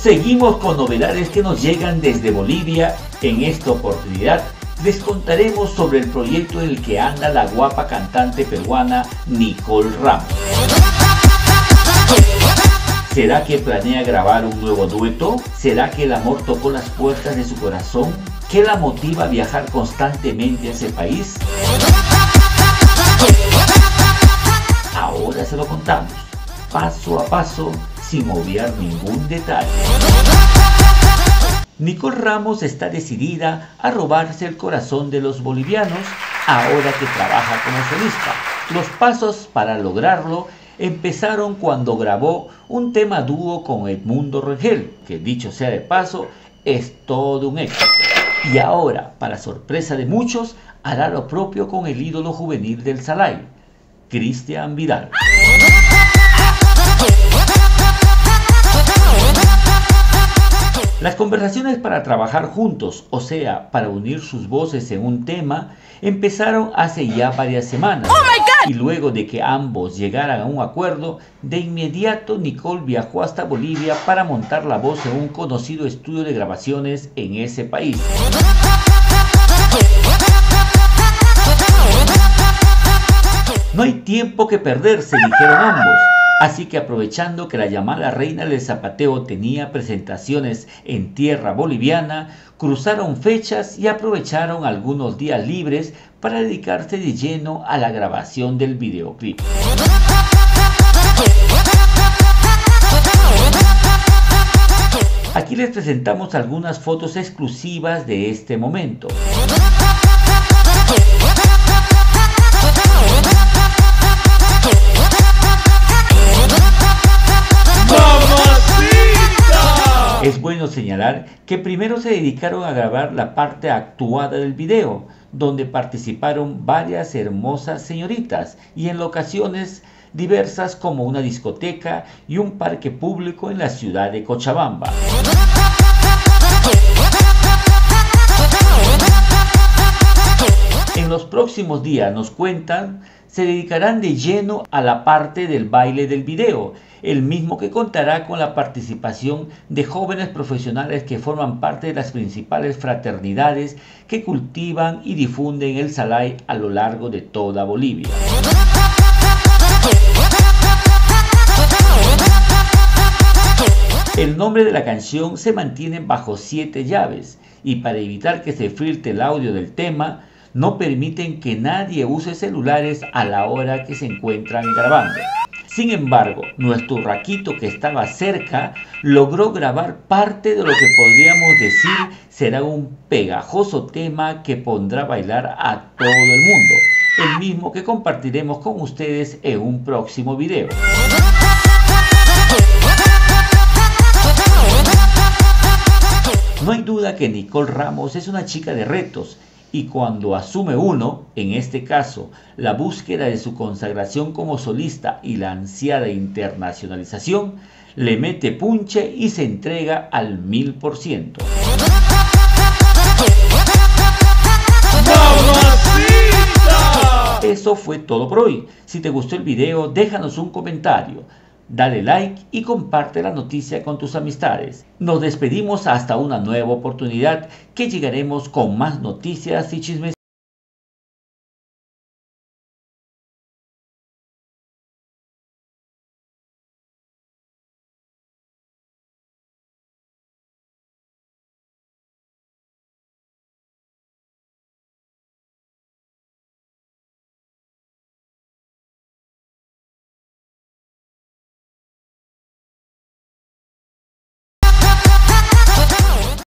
Seguimos con novedades que nos llegan desde Bolivia. En esta oportunidad les contaremos sobre el proyecto en el que anda la guapa cantante peruana Nicole Ramos. ¿Será que planea grabar un nuevo dueto? ¿Será que el amor tocó las puertas de su corazón? ¿Qué la motiva a viajar constantemente a ese país? Ahora se lo contamos, paso a paso, sin obviar ningún detalle. Nicole Ramos está decidida a robarse el corazón de los bolivianos ahora que trabaja como solista. Los pasos para lograrlo empezaron cuando grabó un tema dúo con Edmundo Rengel, que dicho sea de paso, es todo un éxito. Y ahora, para sorpresa de muchos, hará lo propio con el ídolo juvenil del Salai, Cristian Vidal. Las conversaciones para trabajar juntos, o sea, para unir sus voces en un tema, empezaron hace ya varias semanas. Y luego de que ambos llegaran a un acuerdo, de inmediato Nicole viajó hasta Bolivia para montar la voz en un conocido estudio de grabaciones en ese país. No hay tiempo que perderse, dijeron ambos. Así que aprovechando que la llamada reina del zapateo tenía presentaciones en tierra boliviana, cruzaron fechas y aprovecharon algunos días libres para dedicarse de lleno a la grabación del videoclip. Aquí les presentamos algunas fotos exclusivas de este momento. Es bueno señalar que primero se dedicaron a grabar la parte actuada del video, donde participaron varias hermosas señoritas y en locaciones diversas como una discoteca y un parque público en la ciudad de Cochabamba. En los próximos días, nos cuentan, se dedicarán de lleno a la parte del baile del video, el mismo que contará con la participación de jóvenes profesionales que forman parte de las principales fraternidades que cultivan y difunden el Salai a lo largo de toda Bolivia. El nombre de la canción se mantiene bajo 7 llaves y para evitar que se filtre el audio del tema, no permiten que nadie use celulares a la hora que se encuentran grabando. Sin embargo, nuestro Raquito, que estaba cerca, logró grabar parte de lo que podríamos decir será un pegajoso tema que pondrá a bailar a todo el mundo, el mismo que compartiremos con ustedes en un próximo video. No hay duda que Nicole Ramos es una chica de retos, y cuando asume uno, en este caso, la búsqueda de su consagración como solista y la ansiada internacionalización, le mete punche y se entrega al 1000%. Eso fue todo por hoy. Si te gustó el video, déjanos un comentario, dale like y comparte la noticia con tus amistades. Nos despedimos hasta una nueva oportunidad que llegaremos con más noticias y chismes.